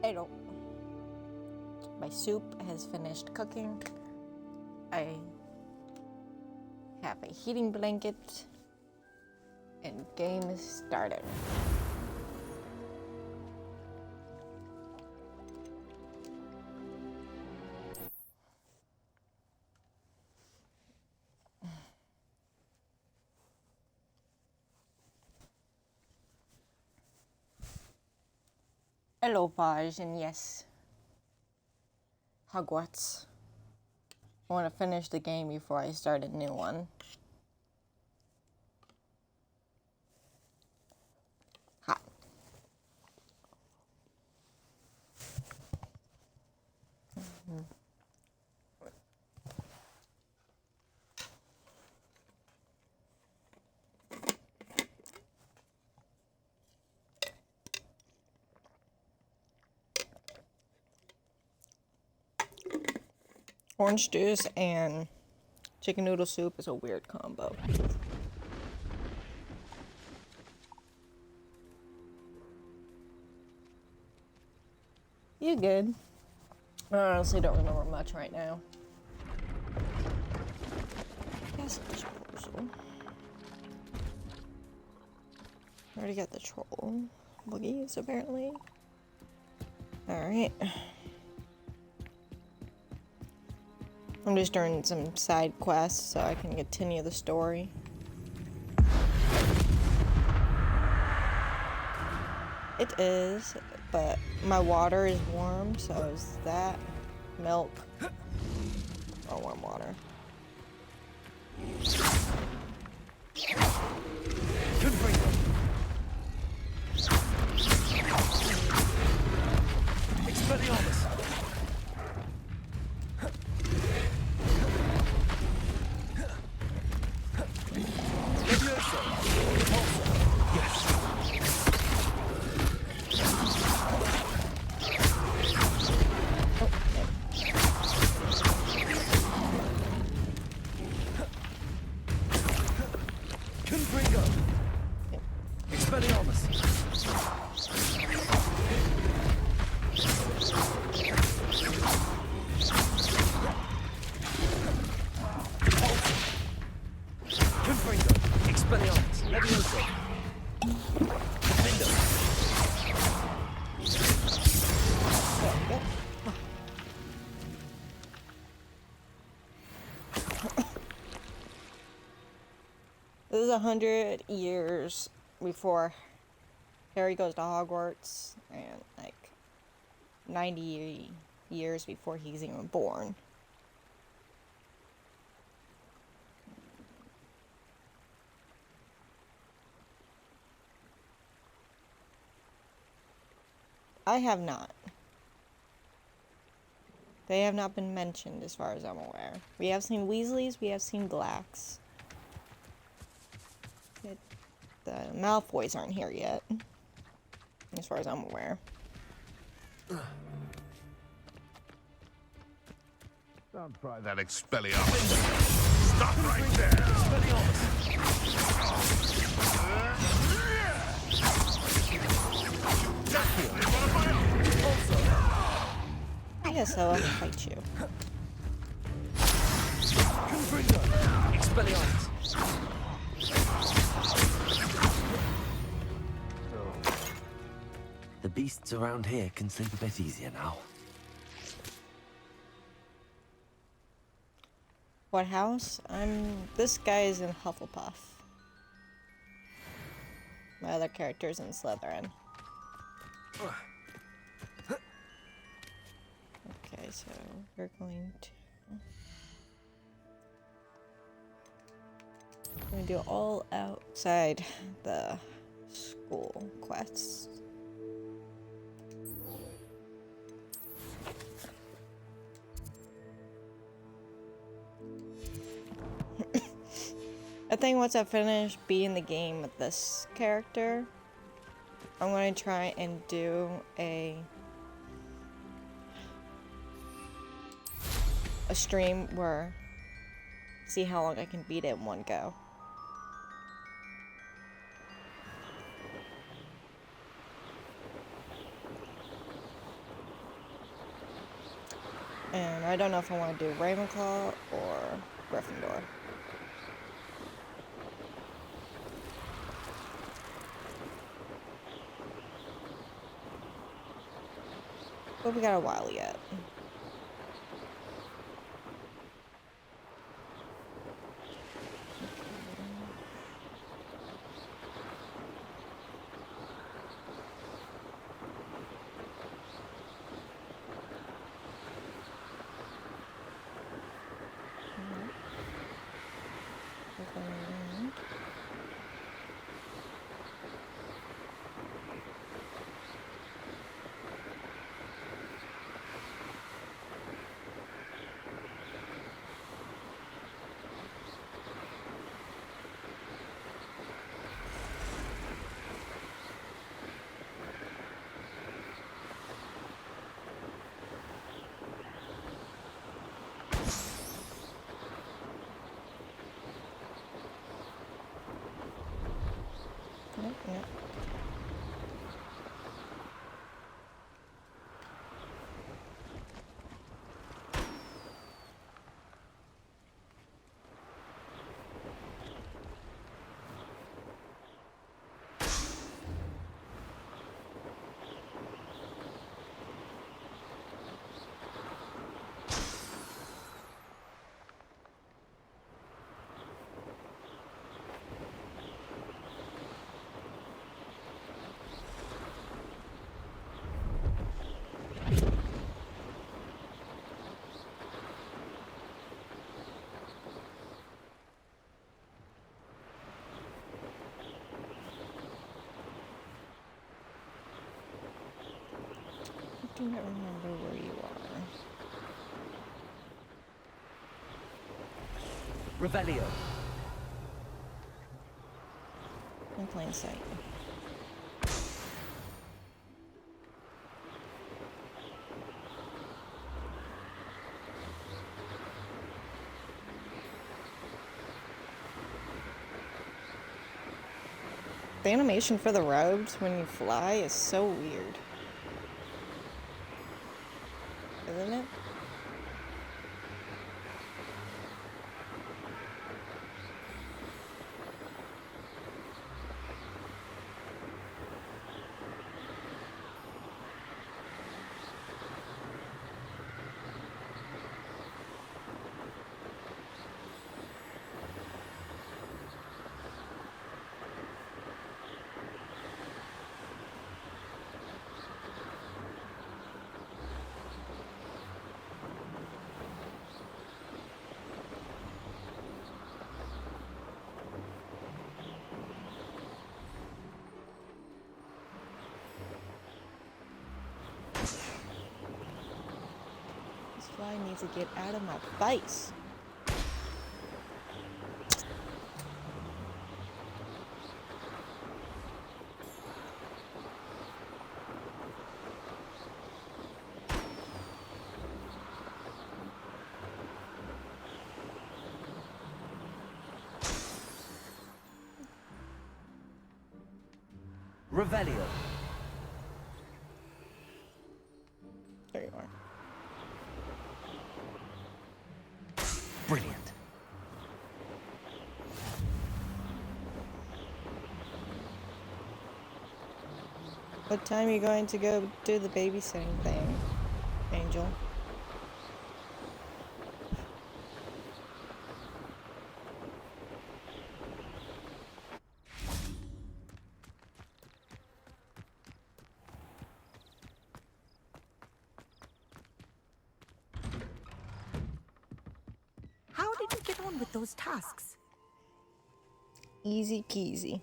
I don't. My soup has finished cooking. I have a heating blanket, and game is started. Hello, Paj, and yes, Hogwarts. I want to finish the game before I start a new one. Hot. Orange juice and chicken noodle soup is a weird combo. You good? I honestly don't remember much right now. Gas disposal. I already got the troll boogies, apparently. Alright. I'm just doing some side quests so I can continue the story. It is, but my water is warm, so is that milk or warm water? Expelliarmus! This is 100 years before Harry goes to Hogwarts, and like 90 years before he's even born. I have not. They have not been mentioned as far as I'm aware. We have seen Weasleys, we have seen Blacks. The Malfoys aren't here yet, as far as I'm aware. Don't try that Expelliarmus. Stop right there! Yes, I'll fight you. Expelliarmus! The beasts around here can sleep a bit easier now. What house? This guy is in Hufflepuff. My other character is in Slytherin. Okay, so we're going to do all outside the school quests. I think once I finish beating the game with this character, I'm going to try and do a stream where see how long I can beat it in one go. And I don't know if I want to do Ravenclaw or Gryffindor. But we got a while yet. Okay. Yep. I do not remember where you are. Revelio. In plain sight. The animation for the robes when you fly is so weird. Isn't it? This fly needs to get out of my face. Revelio. There you are. Brilliant. What time are you going to go do the babysitting thing, Angel? How did you get on with those tasks? Easy peasy.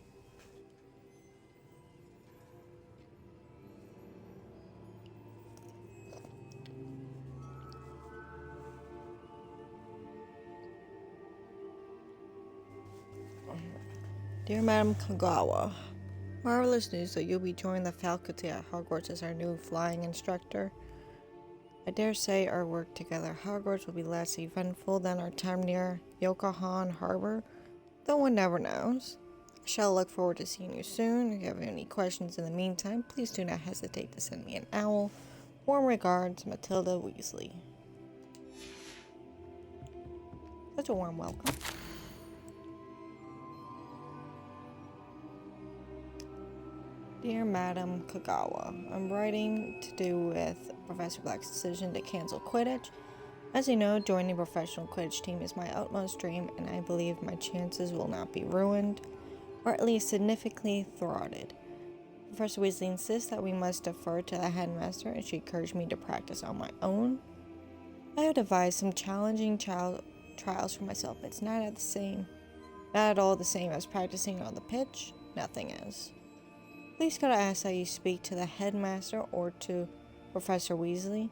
Dear Madam Kagawa, marvelous news that you'll be joining the faculty at Hogwarts as our new flying instructor. I dare say our work together at Hogwarts will be less eventful than our time near Yokohama Harbor, though one never knows. I shall look forward to seeing you soon. If you have any questions in the meantime, please do not hesitate to send me an owl. Warm regards, Matilda Weasley. Such a warm welcome. Dear Madam Kagawa, I'm writing to do with Professor Black's decision to cancel Quidditch. As you know, joining a professional Quidditch team is my utmost dream, and I believe my chances will not be ruined, or at least significantly thwarted. Professor Weasley insists that we must defer to the headmaster, and she encouraged me to practice on my own. I have devised some challenging trials for myself. It's not at all the same as practicing on the pitch. Nothing is. Please could I ask that you speak to the headmaster or to Professor Weasley?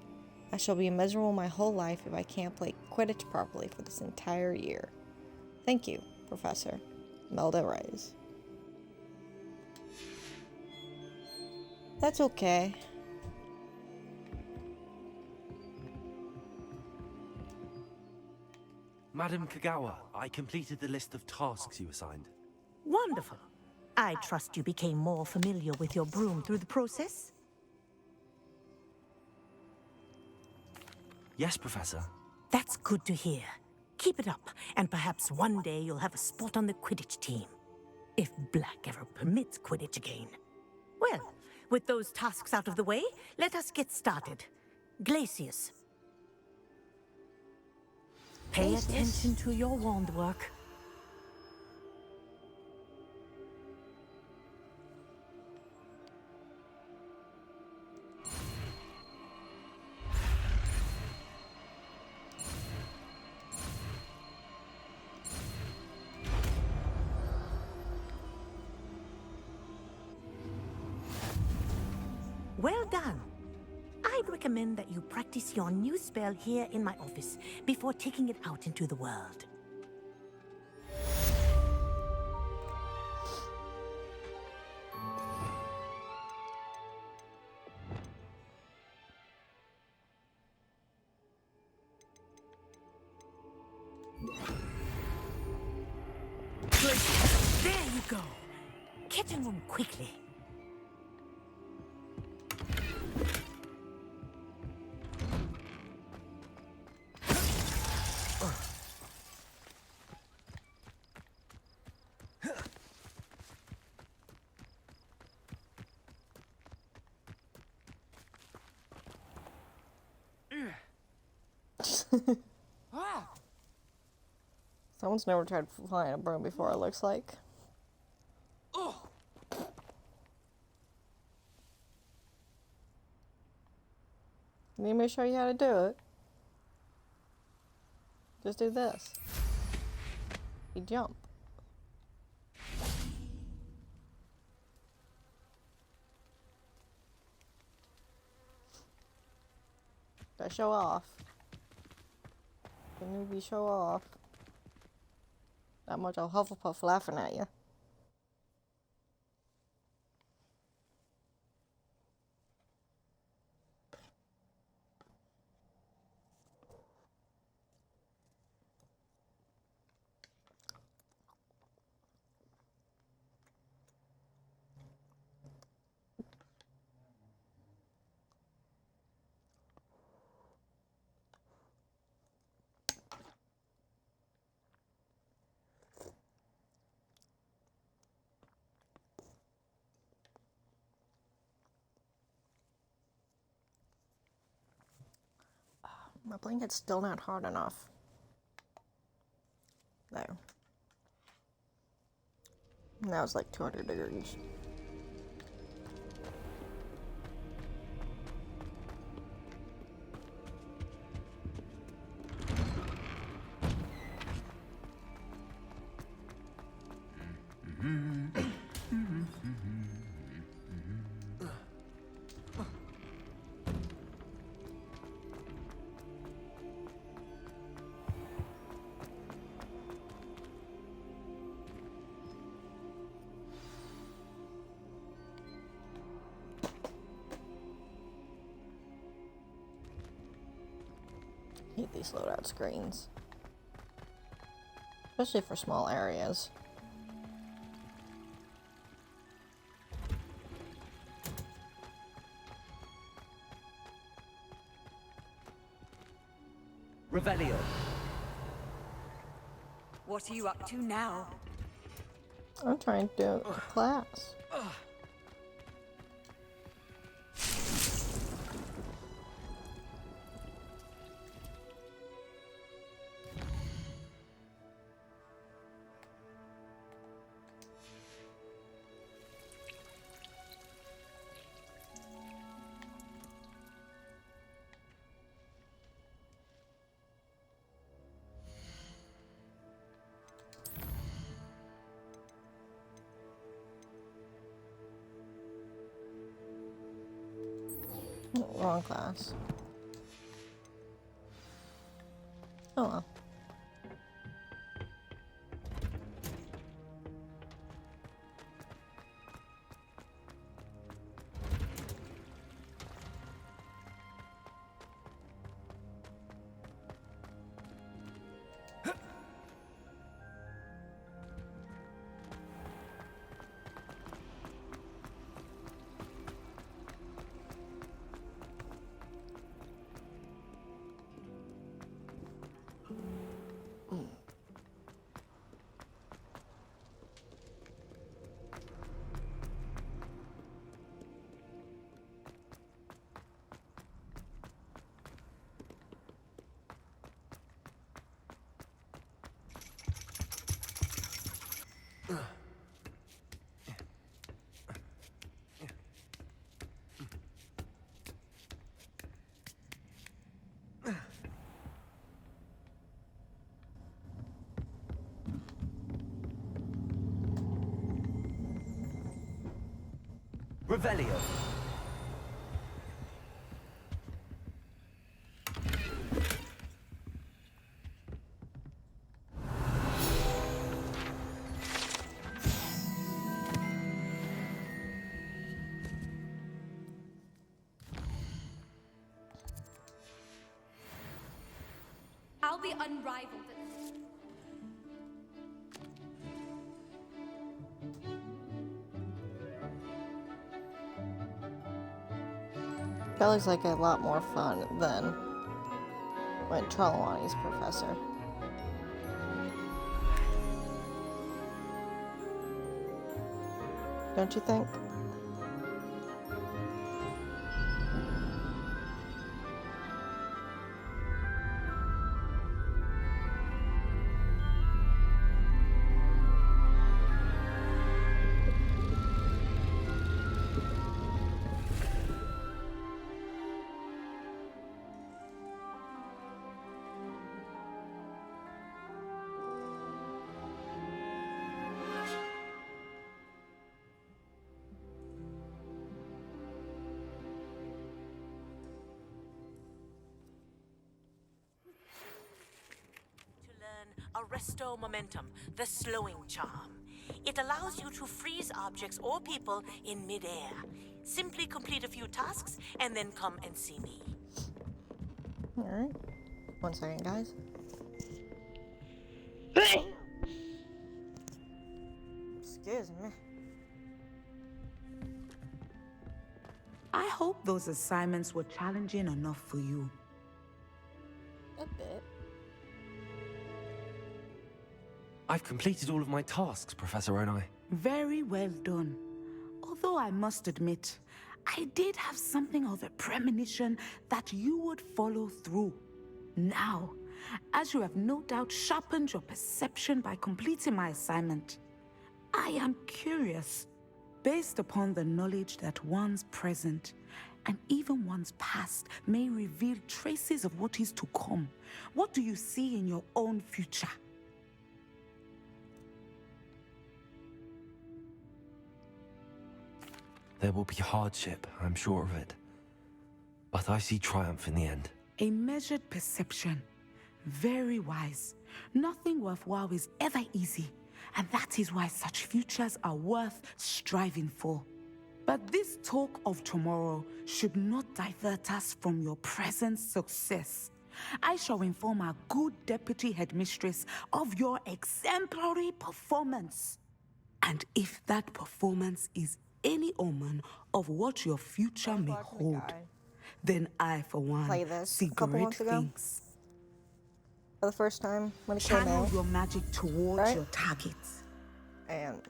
I shall be miserable my whole life if I can't play Quidditch properly for this entire year. Thank you, Professor. Melda Reyes. That's okay. Madam Kagawa, I completed the list of tasks you assigned. Wonderful. I trust you became more familiar with your broom through the process? Yes, Professor. That's good to hear. Keep it up, and perhaps one day you'll have a spot on the Quidditch team. If Black ever permits Quidditch again. Well, with those tasks out of the way, let us get started. Glacius. Pay attention to your wand work. Well done. I'd recommend that you practice your new spell here in my office before taking it out into the world. There you go. Catching them quickly. Someone's never tried flying a broom before, it looks like. Need me to show you how to do it? Just do this. You jump. Gotta show off. The newbie show off. That much of Hufflepuff laughing at you. My blanket's still not hard enough. There. Now it's like 200 degrees. I hate these loadout screens. Especially for small areas. Revelio. What are you up to now? I'm trying to do a class. Wrong class. Oh well. Revelio. I'll be unrivaled. That looks like a lot more fun than when Trelawney's professor. Don't you think? Arresto momentum, the slowing charm. It allows you to freeze objects or people in midair. Simply complete a few tasks and then come and see me. Alright. 1 second, guys. Excuse me. I hope those assignments were challenging enough for you. A bit. I've completed all of my tasks, Professor Onai. Very well done. Although I must admit, I did have something of a premonition that you would follow through. Now, as you have no doubt sharpened your perception by completing my assignment, I am curious, based upon the knowledge that one's present and even one's past may reveal traces of what is to come. What do you see in your own future? There will be hardship, I'm sure of it. But I see triumph in the end. A measured perception. Very wise. Nothing worthwhile is ever easy, and that is why such futures are worth striving for. But this talk of tomorrow should not divert us from your present success. I shall inform our good deputy headmistress of your exemplary performance. And if that performance is any omen of what your future may hold, then I, for one, Play this see a couple great months ago. things. for the first time when it came Channel out, your magic towards right? your targets. And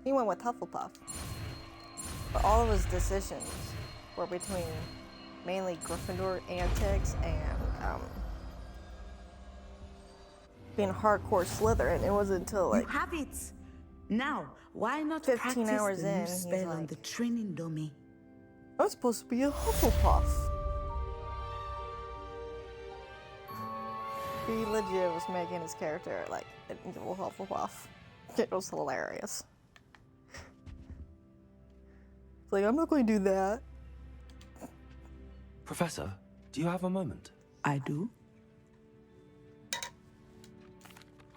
he went with Hufflepuff. But all of his decisions were between mainly Gryffindor antics and being hardcore Slytherin. It wasn't until You like have it. Now, why not 15 practice hours the in, new he's spell on like- the training dummy? I'm supposed to be a Hufflepuff. He legit was making his character like an evil Hufflepuff. It was hilarious. It's like, I'm not going to do that. Professor, do you have a moment? I do.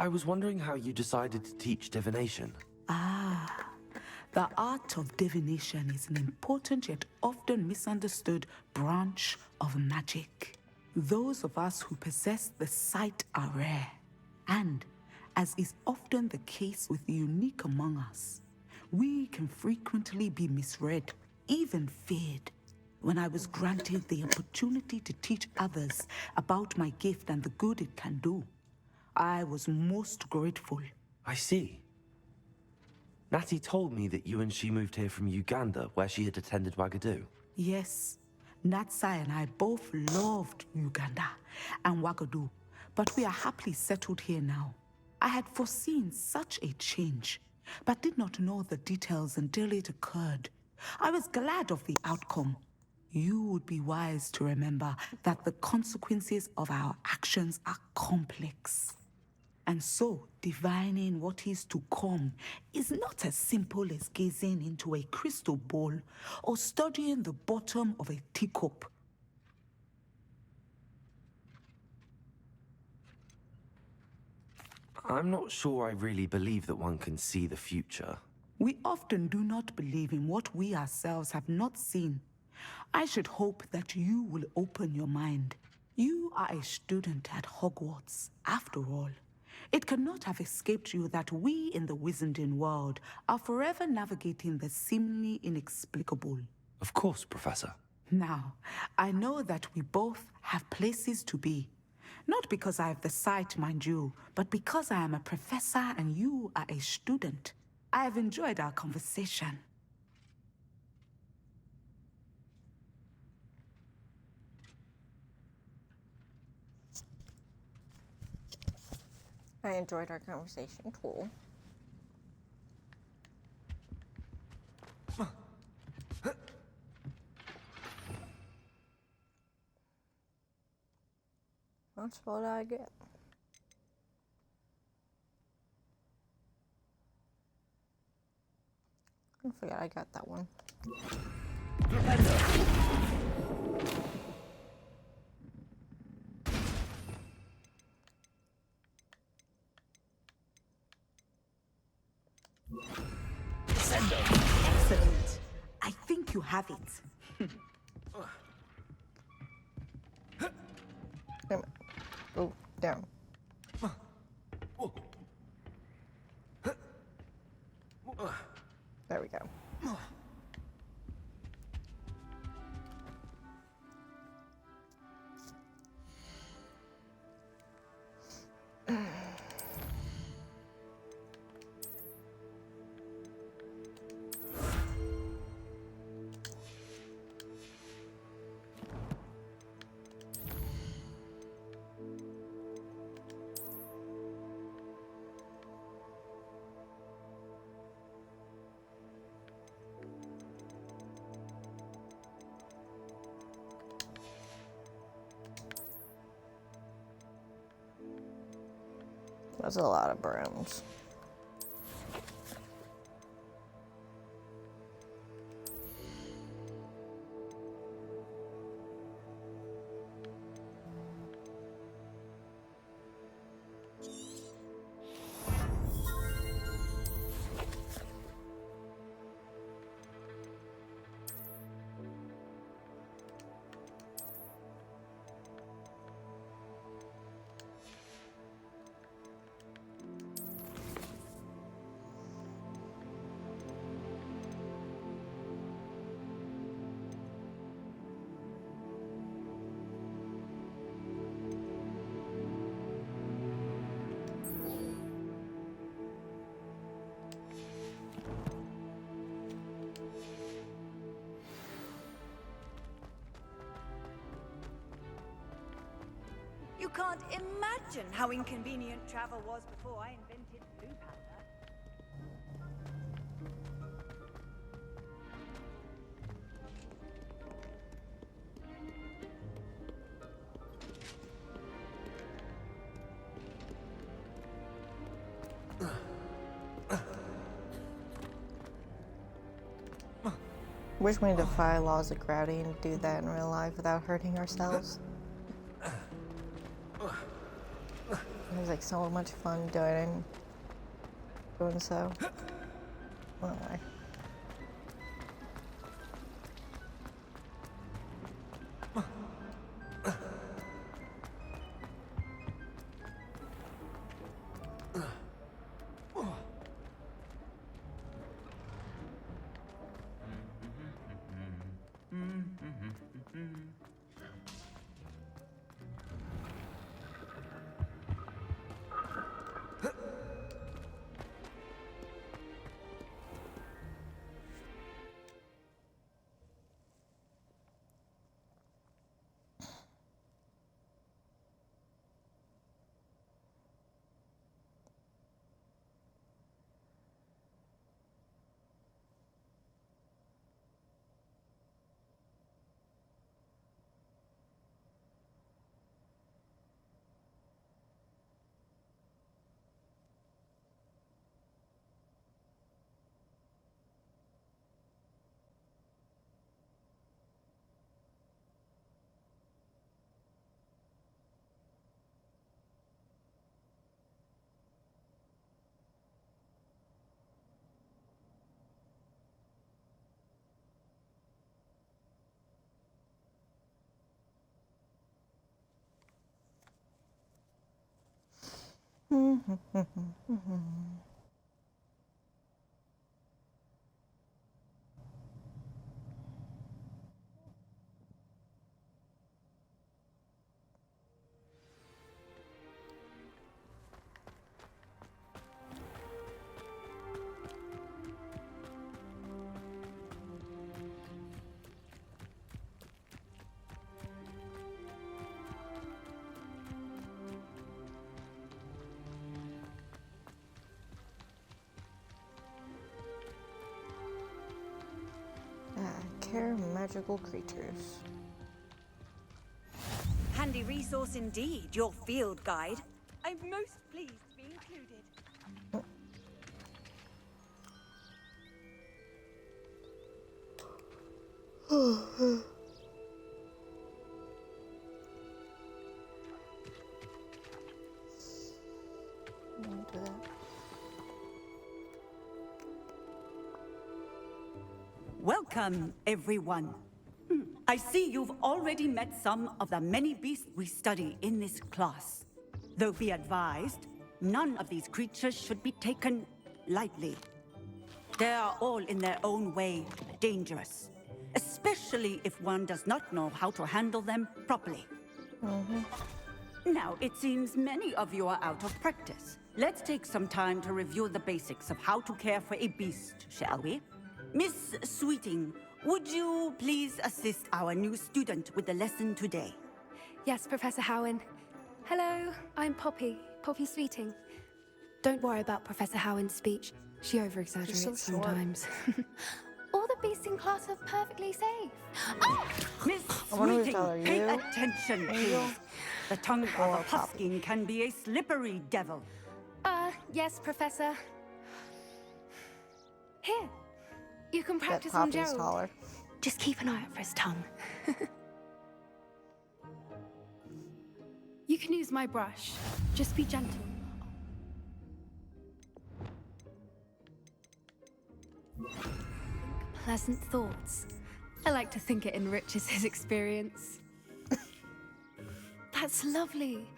I was wondering how you decided to teach divination. The art of divination is an important yet often misunderstood branch of magic. Those of us who possess the sight are rare, and, as is often the case with the unique among us, we can frequently be misread, even feared. When I was granted the opportunity to teach others about my gift and the good it can do, I was most grateful. I see. Natty told me that you and she moved here from Uganda, where she had attended Wagadu. Yes, Natsai and I both loved Uganda and Wagadu, but we are happily settled here now. I had foreseen such a change, but did not know the details until it occurred. I was glad of the outcome. You would be wise to remember that the consequences of our actions are complex. And so, divining what is to come is not as simple as gazing into a crystal ball or studying the bottom of a teacup. I'm not sure I really believe that one can see the future. We often do not believe in what we ourselves have not seen. I should hope that you will open your mind. You are a student at Hogwarts, after all. It cannot have escaped you that we in the Wizarding world are forever navigating the seemingly inexplicable. Of course, Professor. Now, I know that we both have places to be. Not because I have the sight, mind you, but because I am a professor and you are a student. I have enjoyed our conversation. I enjoyed our conversation. Cool. That's what I get. I forgot I got that one. Excellent. I think you have it. Wait a minute. Oh, down. There we go. That's a lot of brooms. can't imagine how inconvenient travel was before I invented Blue Panda. Wish we defy laws of gravity and do that in real life without hurting ourselves. It was like so much fun doing so. Anyway. Care magical creatures. Handy resource indeed, your field guide. I'm most pleased to be included. Welcome, everyone. I see you've already met some of the many beasts we study in this class. Though be advised, none of these creatures should be taken lightly. They are all in their own way dangerous, especially if one does not know how to handle them properly. Now, it seems many of you are out of practice. Let's take some time to review the basics of how to care for a beast, shall we? Miss Sweeting, would you please assist our new student with the lesson today? Yes, Professor Howen. Hello, I'm Poppy Sweeting. Don't worry about Professor Howen's speech. She over-exaggerates so short. sometimes. All the beasts in class are perfectly safe. Oh! Miss I wonder which Sweeting, are pay you? attention, Angel? please. The tongue of Or a puffskein can be a slippery devil. Yes, Professor. Here, you can Bet practice on Poppy's Gerald. taller. Just keep an eye out for his tongue. You can use my brush. Just be gentle. Pleasant thoughts. I like to think it enriches his experience. That's lovely.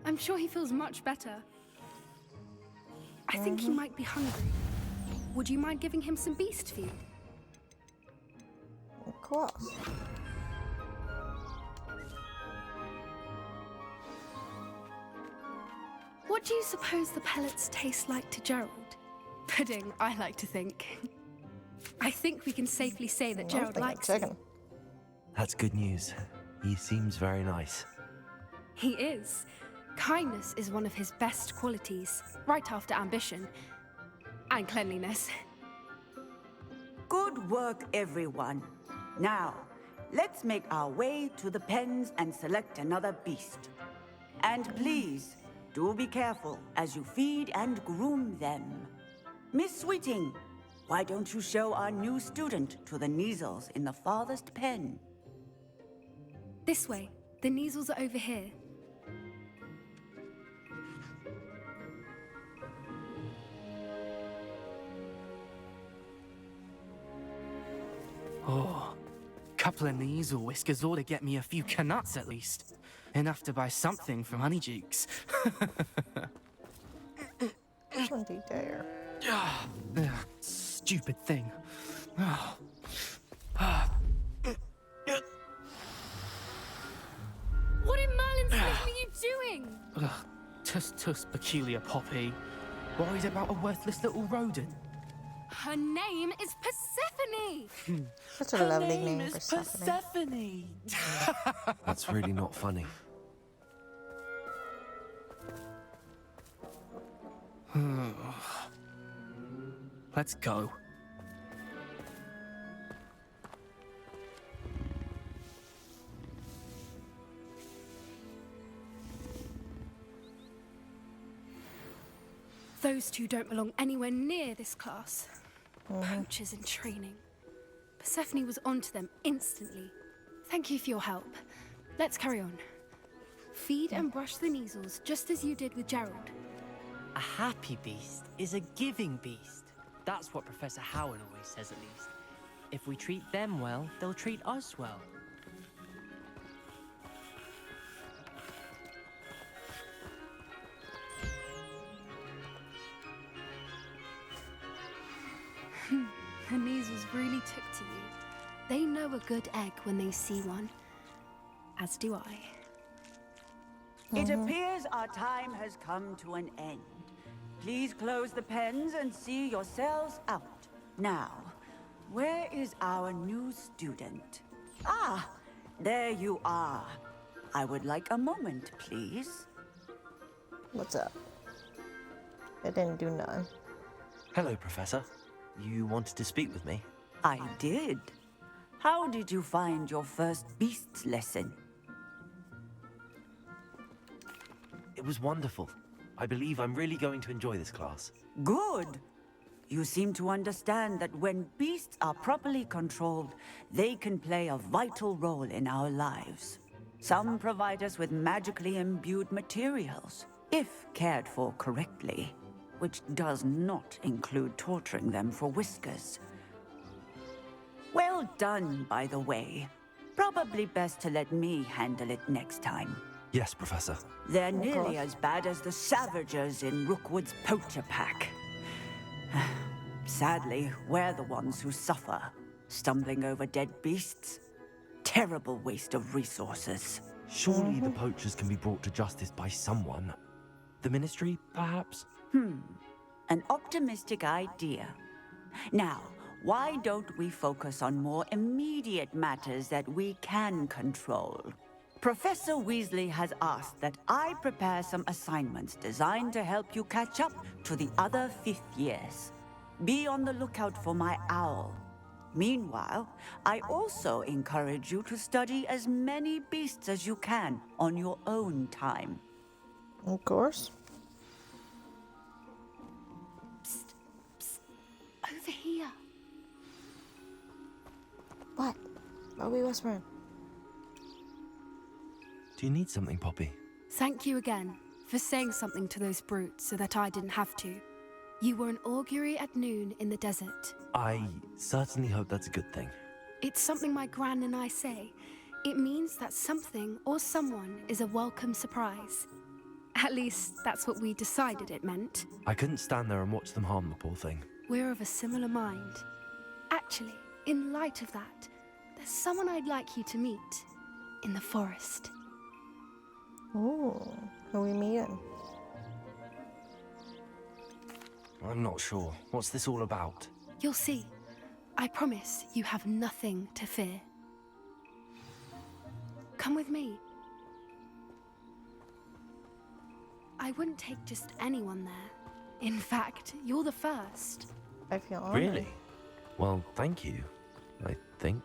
I'm sure he feels much better. I think he might be hungry. Would you mind giving him some beast food? Of course. What do you suppose the pellets taste like to Gerald? Pudding, I like to think. I think we can safely say that Gerald likes it. That's good news. He seems very nice. He is. Kindness is one of his best qualities, right after ambition. And cleanliness. Good work, everyone. Now, let's make our way to the pens and select another beast. And please, do be careful as you feed and groom them. Miss Sweeting, why don't you show our new student to the Neasels in the farthest pen? This way. The Neasels are over here. Oh, couple of Neasel whiskers ought to get me a few canuts at least. Enough to buy something from Honeydukes. Don't you dare. Ugh, stupid thing. Oh. What in Merlin's name are you doing? Ugh, tuss peculiar poppy. Worried about a worthless little rodent. Her name is Persephone! Such a lovely name, Persephone. That's really not funny. Let's go. Those two don't belong anywhere near this class. Poachers in training. Persephone was onto them instantly. Thank you for your help. Let's carry on. Feed and brush the Neasels just as you did with Gerald. A happy beast is a giving beast. That's what Professor Howard always says, at least. If we treat them well, they'll treat us well. The Neasels really took to you. They know a good egg when they see one. As do I. It appears our time has come to an end. Please close the pens and see yourselves out. Now, where is our new student? Ah, there you are. I would like a moment, please. What's up? I didn't do none. Hello, Professor. You wanted to speak with me? I did. How did you find your first beasts lesson? It was wonderful. I believe I'm really going to enjoy this class. Good. You seem to understand that when beasts are properly controlled, they can play a vital role in our lives. Some provide us with magically imbued materials, if cared for correctly, which does not include torturing them for whiskers. Well done, by the way. Probably best to let me handle it next time. Yes, Professor. They're nearly as bad as the Savagers in Rookwood's poacher pack. Sadly, we're the ones who suffer, stumbling over dead beasts. Terrible waste of resources. Surely the poachers can be brought to justice by someone. The Ministry, perhaps? An optimistic idea. Now, why don't we focus on more immediate matters that we can control? Professor Weasley has asked that I prepare some assignments designed to help you catch up to the other 5th years. Be on the lookout for my owl. Meanwhile, I also encourage you to study as many beasts as you can on your own time. Of course. Psst, psst. Over here. What? Why are we whispering? Do you need something, Poppy? Thank you again for saying something to those brutes so that I didn't have to. You were an augury at noon in the desert. I certainly hope that's a good thing. It's something my gran and I say. It means that something or someone is a welcome surprise. At least, that's what we decided it meant. I couldn't stand there and watch them harm the poor thing. We're of a similar mind. Actually, in light of that, there's someone I'd like you to meet in the forest. Ooh, who we meeting? I'm not sure. What's this all about? You'll see. I promise you have nothing to fear. Come with me. I wouldn't take just anyone there. In fact, you're the first. I feel honored. Really? Well, thank you, I think.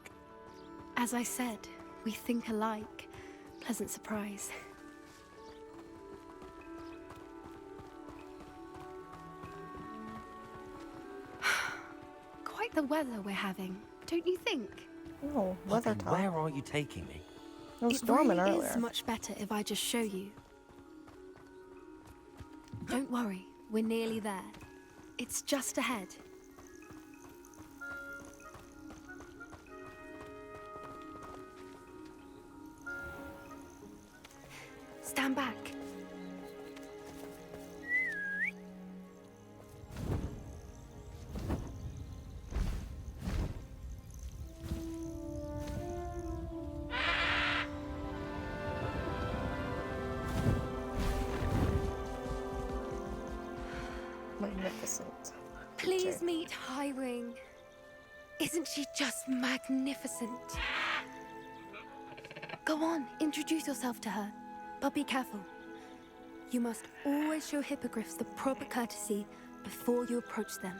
As I said, we think alike. Pleasant surprise. Quite the weather we're having, don't you think? Oh, weather Poppy, talk. where are you taking me? It was It storming really earlier. is much better if I just show you. Don't worry, we're nearly there. It's just ahead. Stand back. Magnificent. Please meet Highwing. Isn't she just magnificent? Go on, introduce yourself to her. But be careful. You must always show hippogriffs the proper courtesy before you approach them.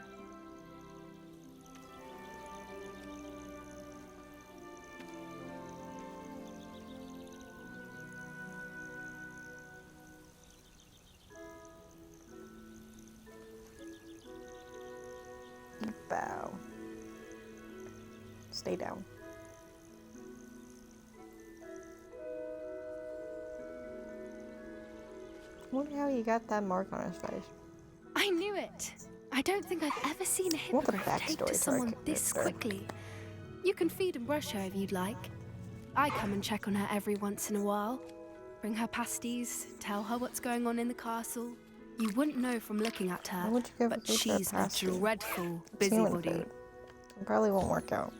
Bow. Stay down. Wonder how you got that mark on his face. I knew it. I don't think I've ever seen a Want the hippogriff take backstory to to someone our this character. quickly. You can feed and brush her if you'd like. I come and check on her every once in a while. Bring her pasties, tell her what's going on in the castle. You wouldn't know from looking at Why her, would you give but a creature a she's a pasty? dreadful It's human busybody. food. It probably won't work out.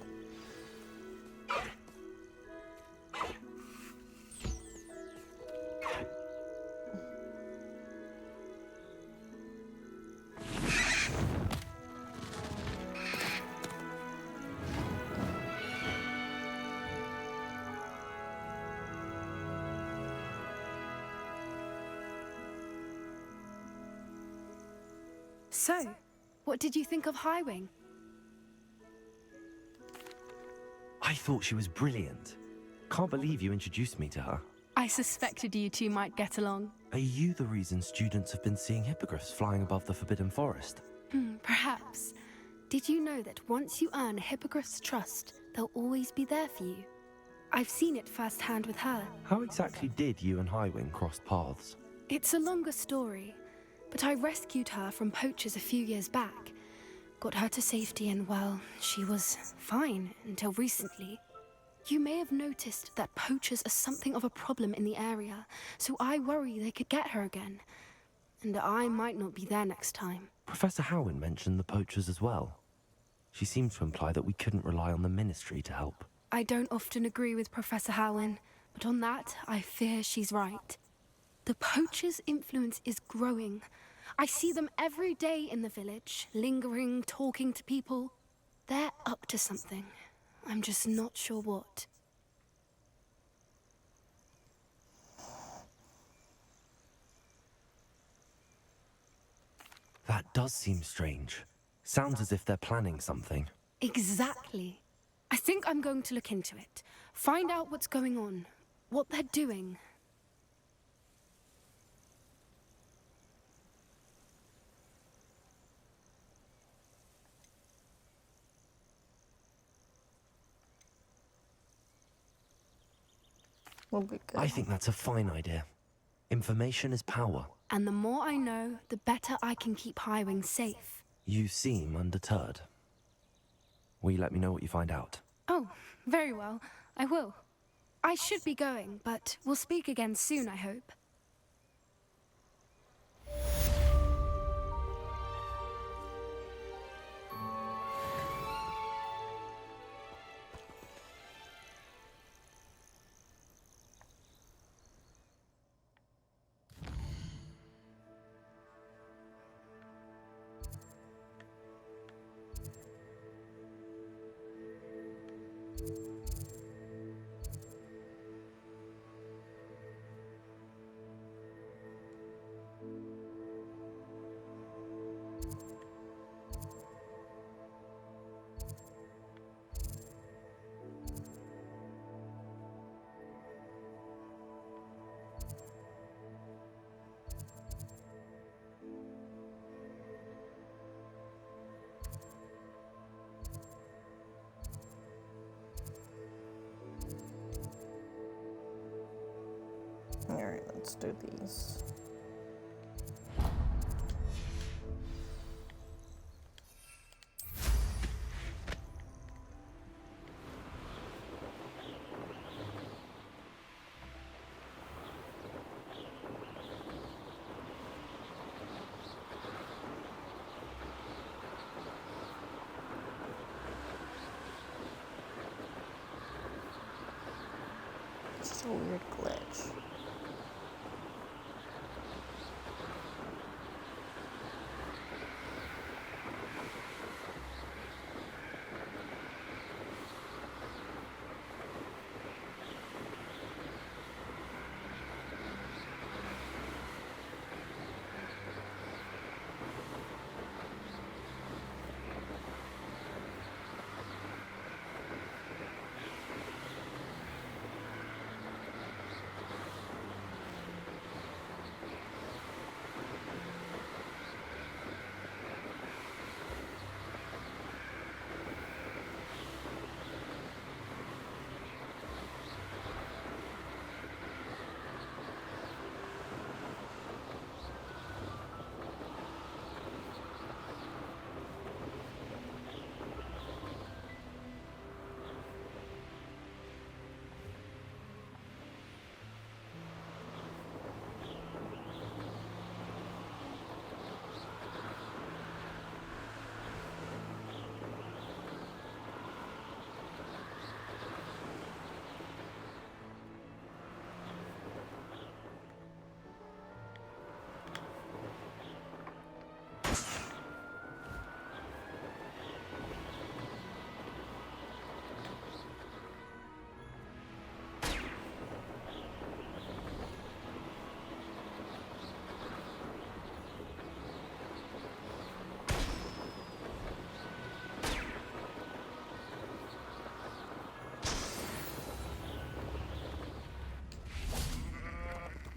So, what did you think of Highwing? I thought she was brilliant. Can't believe you introduced me to her. I suspected you two might get along. Are you the reason students have been seeing hippogriffs flying above the Forbidden Forest? Perhaps. Did you know that once you earn a hippogriff's trust, they'll always be there for you? I've seen it firsthand with her. How exactly did you and Highwing cross paths? It's a longer story, but I rescued her from poachers a few years back. Got her to safety and, well, she was fine until recently. You may have noticed that poachers are something of a problem in the area, so I worry they could get her again. And I might not be there next time. Professor Howen mentioned the poachers as well. She seemed to imply that we couldn't rely on the Ministry to help. I don't often agree with Professor Howen, but on that, I fear she's right. The poachers' influence is growing. I see them every day in the village, lingering, talking to people. They're up to something. I'm just not sure what. That does seem strange. Sounds as if they're planning something. Exactly. I think I'm going to look into it. Find out what's going on, what they're doing. We'll be good. I think that's a fine idea. Information is power. And the more I know, the better I can keep Highwing safe. You seem undeterred. Will you let me know what you find out? Oh, very well. I will. I should be going, but we'll speak again soon, I hope. let's do these. This is a weird glitch.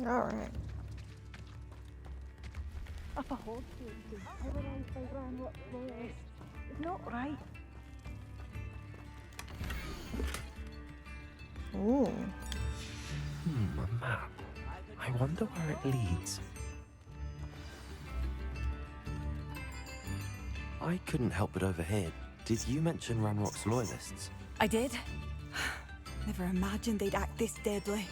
All right. Upper Hawksfield is terrorised by Ranrock players. It's not right. Ooh. A map. I wonder where it leads. I couldn't help but overhear. Did you mention Ranrock's loyalists? I did. Never imagined they'd act this deadly.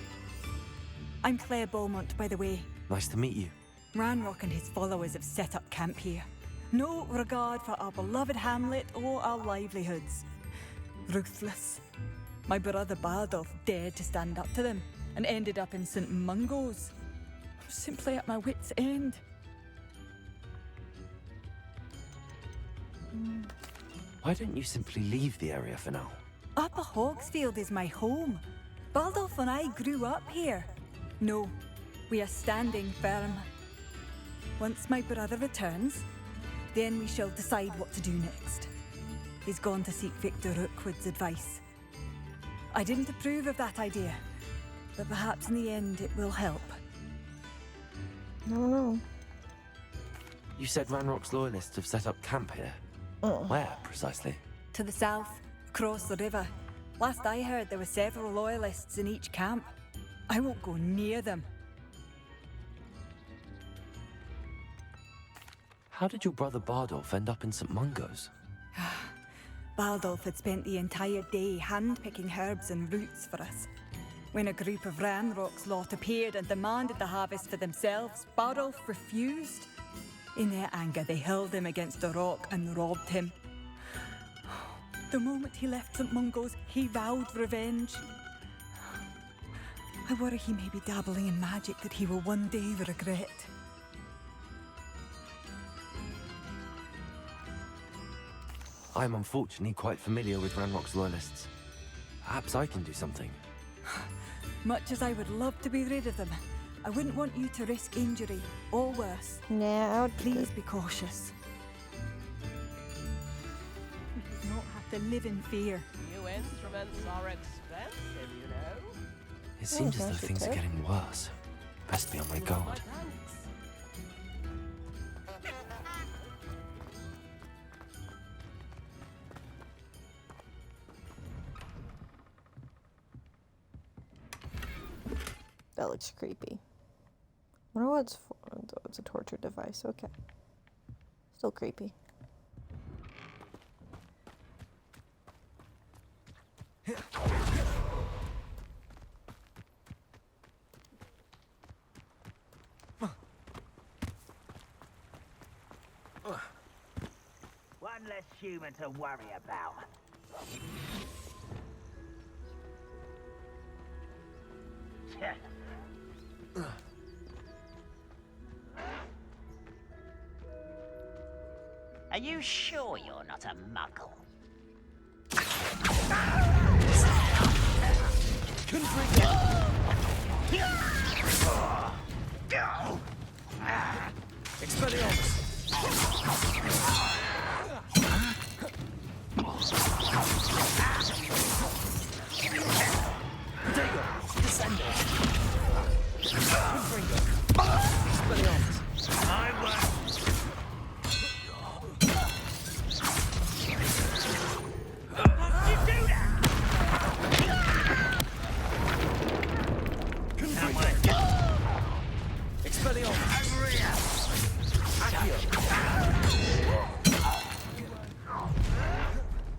I'm Claire Beaumont, by the way. Nice to meet you. Ranrock and his followers have set up camp here. No regard for our beloved hamlet or our livelihoods. Ruthless. My brother Bardolph dared to stand up to them and ended up in St. Mungo's. I'm simply at my wit's end. Why don't you simply leave the area for now? Upper Hawksfield is my home. Bardolph and I grew up here. No, we are standing firm. Once my brother returns, then we shall decide what to do next. He's gone to seek Victor Rookwood's advice. I didn't approve of that idea, but perhaps in the end it will help. No. You said Ranrock's loyalists have set up camp here. Where, precisely? To the south, across the river. Last I heard, there were several loyalists in each camp. I won't go near them. How did your brother Bardolph end up in St. Mungo's? Bardolph had spent the entire day hand-picking herbs and roots for us. When a group of Ranrock's lot appeared and demanded the harvest for themselves, Bardolph refused. In their anger, they hurled him against a rock and robbed him. The moment he left St. Mungo's, he vowed revenge. I worry he may be dabbling in magic that he will one day regret. I'm unfortunately quite familiar with Ranrock's loyalists. Perhaps I can do something. Much as I would love to be rid of them, I wouldn't want you to risk injury, or worse. Yeah, I would Please be cautious. We should not have to live in fear. New instruments are expensive, you know. It seems as though that's things are okay. getting worse. Best be on my guard. That looks creepy. wonder what it's for. Though it's a torture device. Okay. Still creepy. One less human to worry about. Are you sure you're not a muggle?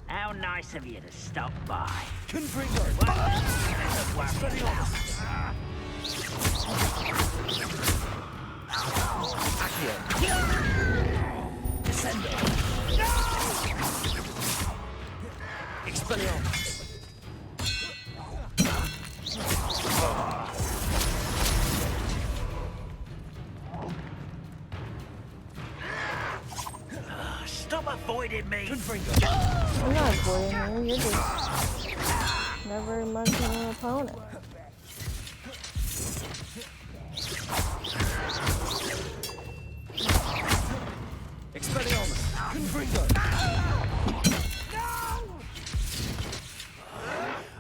How nice of you to stop by. Stop avoiding me. I'm not avoiding you. You're just never much of an opponent.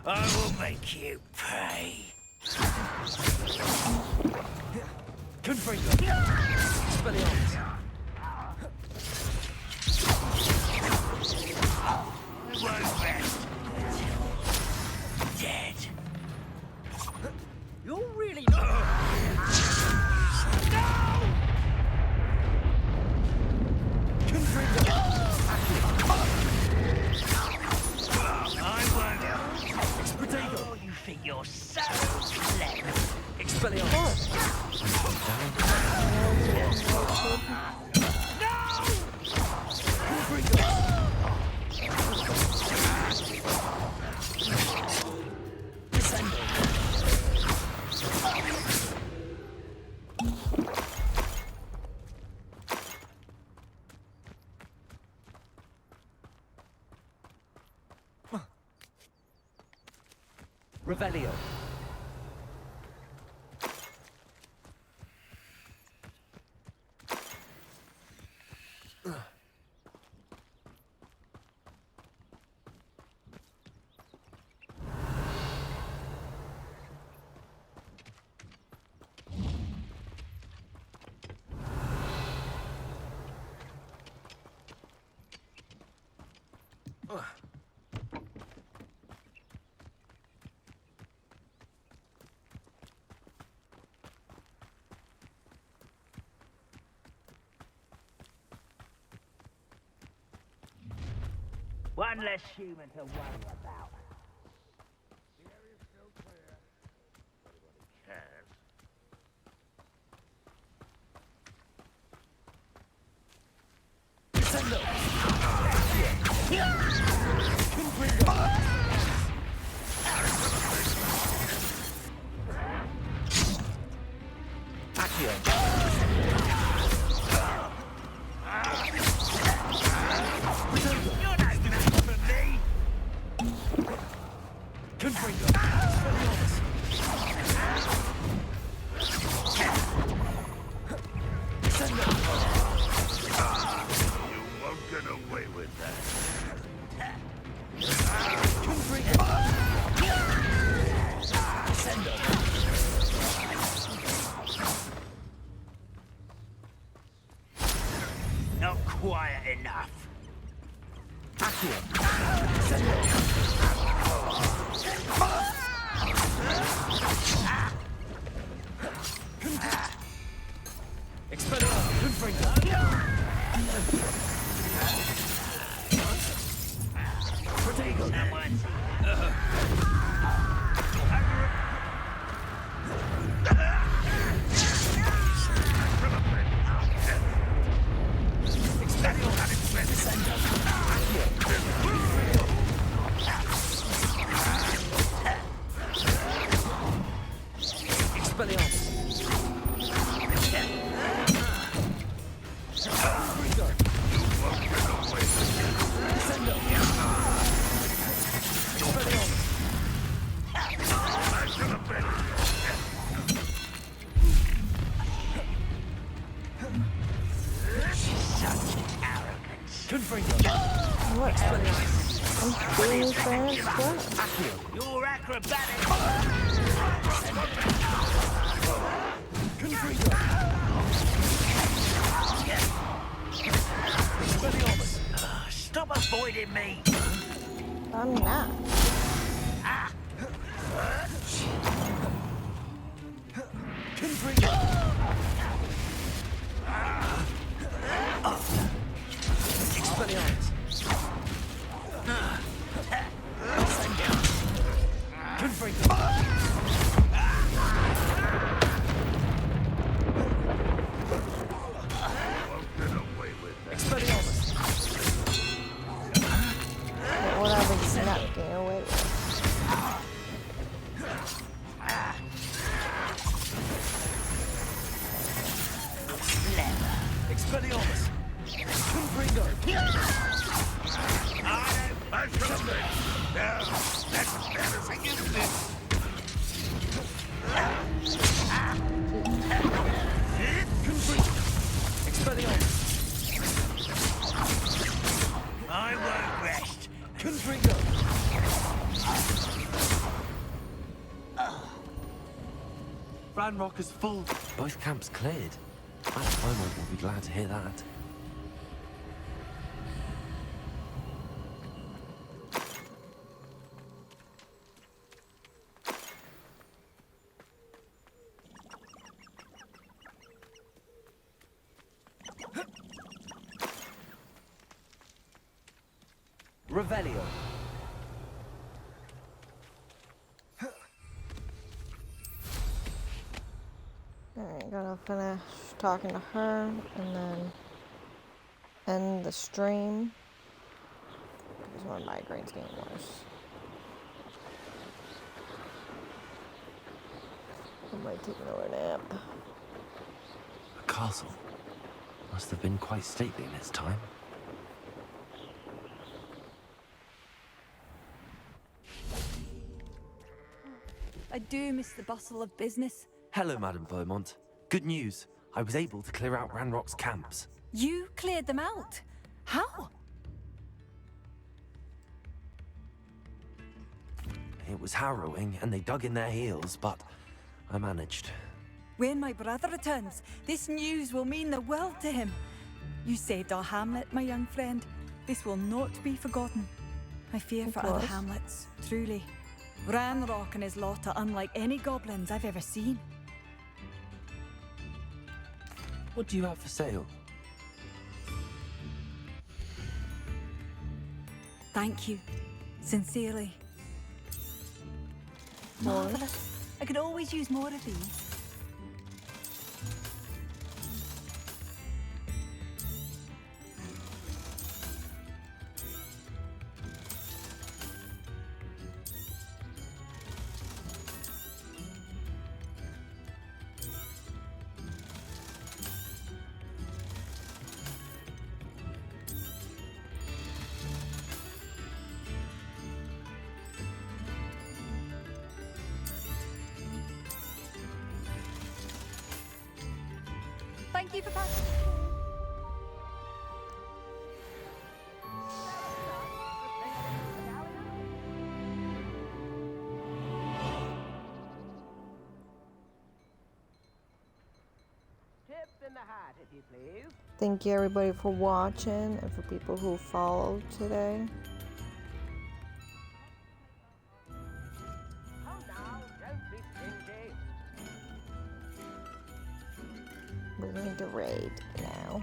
I will make you pay. Won't rest until dead. You're really not. I won't. Oh, you think you're so clever. Of course. Revelio. One less human to worry about. The area's still clear. Anybody cares? You're no match for me. You won't get away with that. Not quiet enough. Accio. What? I'm doing fast. What? You're acrobatic. Stop avoiding me. I'm not. What are they not getting away with? Expelliarmus. Confringo. I should have been. Now, that's embarrassing, isn't it? Confringo. Expelliarmus. I won't rest. Confringo. Ranrock is full. Both camps cleared. Madam Beaumont will be glad to hear that. Revelio. Alright, gotta finish talking to her and then end the stream. Because my migraine's getting worse. I might take another nap. The castle must have been quite stately in its time. I do miss the bustle of business. Hello, Madam Beaumont. Good news. I was able to clear out Ranrock's camps. You cleared them out? How? It was harrowing, and they dug in their heels, but I managed. When my brother returns, this news will mean the world to him. You saved our hamlet, my young friend. This will not be forgotten. I fear for other hamlets, truly. Ranrock and his lot are unlike any goblins I've ever seen. What do you have for sale? Thank you. Sincerely. Marvelous. I could always use more of these. Thank you for passing. Tips in the hat, if you please. Thank you everybody for watching and for people who followed today. Oh, now, don't be stingy. We're going to raid now.